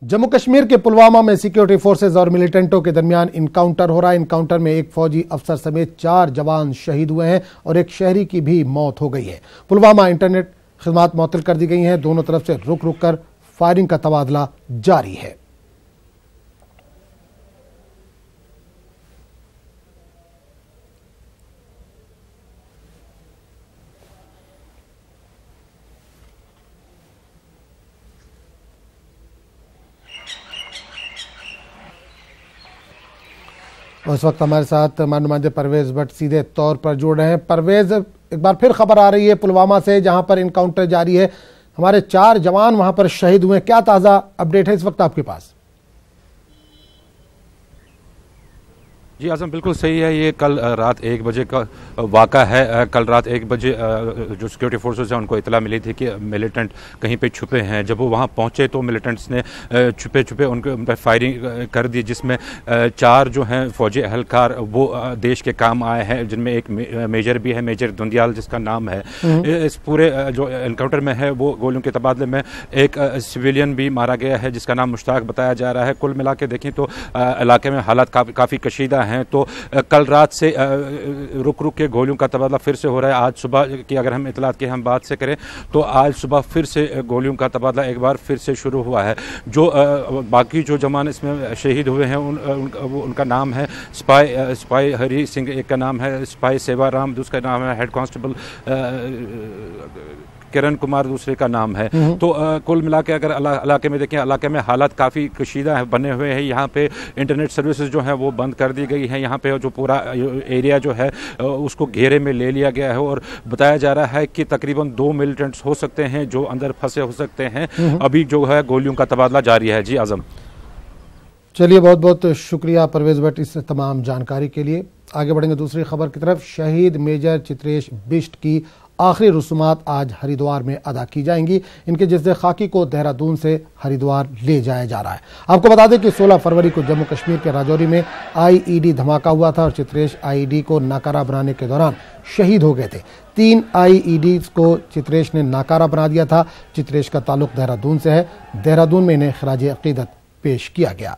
जम्मू कश्मीर के पुलवामा में security forces और मिलिटेंटों के दरमियान इनकाउंटर हो रहा है। इनकाउंटर में एक फौजी अफसर समेत 4 जवान शहीद हुए हैं और एक शहरी की भी मौत हो गई है। पुलवामा इंटरनेट खिदमत मुअत्तल कर दी गई हैं। दोनों तरफ से रुक रुक कर फायरिंग का तबादला जारी है। और इस वक्त हमारे साथ नुमाइंदे परवेज भट्ट सीधे तौर पर जुड़ रहे हैं। परवेज, एक बार फिर खबर आ रही है पुलवामा से, जहां पर इनकाउंटर जारी है। हमारे 4 जवान वहां पर शहीद हुए। क्या ताज़ा अपडेट है इस वक्त आपके पास? जी आज़म, बिल्कुल सही है। ये कल रात 1 बजे का वाक़ा है। कल रात 1 बजे जो सिक्योरिटी फोर्सेस हैं उनको इतला मिली थी कि मिलिटेंट कहीं पे छुपे हैं। जब वो वहाँ पहुँचे तो मिलिटेंट्स ने छुपे छुपे उन पर फायरिंग कर दी, जिसमें 4 जो हैं फौजी अहलकार वो देश के काम आए हैं, जिनमें एक मेजर भी है, मेजर दुंदियाल जिसका नाम है। इस पूरे जो एनकाउंटर में है वो गोलियों के तबादले में एक सिविलियन भी मारा गया है जिसका नाम मुश्ताक बताया जा रहा है। कुल मिला के देखें तो इलाके में हालात काफ़ी कशीदा हैं। तो कल रात से रुक रुक के गोलियों का तबादला फिर से हो रहा है। आज सुबह की अगर हम इतलात की हम बात से करें तो आज सुबह फिर से गोलियों का तबादला एक बार फिर से शुरू हुआ है। जो बाकी जो जवान इसमें शहीद हुए हैं उनका नाम है सिपाही हरी सिंह, एक का नाम है सिपाही सेवाराम, दूसरा नाम है हेड कांस्टेबल किरण कुमार, दूसरे का नाम है। तो कुल मिला के अगर इलाके में देखें, इलाके में हालात काफ़ी कशीदा बने हुए हैं। यहाँ पे इंटरनेट सर्विसेज जो हैं वो बंद कर दी गई हैं। यहाँ पे जो पूरा एरिया जो है उसको घेरे में ले लिया गया है और बताया जा रहा है कि तकरीबन 2 मिलिटेंट्स हो सकते हैं जो अंदर फंसे हो सकते हैं। अभी जो है गोलियों का तबादला जारी है। जी आज़म, चलिए, बहुत बहुत शुक्रिया परवेज भट्ट इस तमाम जानकारी के लिए। आगे बढ़ेंगे दूसरी खबर की तरफ। शहीद मेजर चित्रेश बिष्ट की आखिरी रसूमात आज हरिद्वार में अदा की जाएंगी। इनके जस्दे खाकी को देहरादून से हरिद्वार ले जाया जा रहा है। आपको बता दें कि 16 फरवरी को जम्मू कश्मीर के राजौरी में आईईडी धमाका हुआ था और चित्रेश आईईडी को नाकारा बनाने के दौरान शहीद हो गए थे। 3 आईईडी को चित्रेश ने नाकारा बना दिया था। चित्रेश का ताल्लुक देहरादून से है। देहरादून में इन्हें खराज अकीदत पेश किया गया।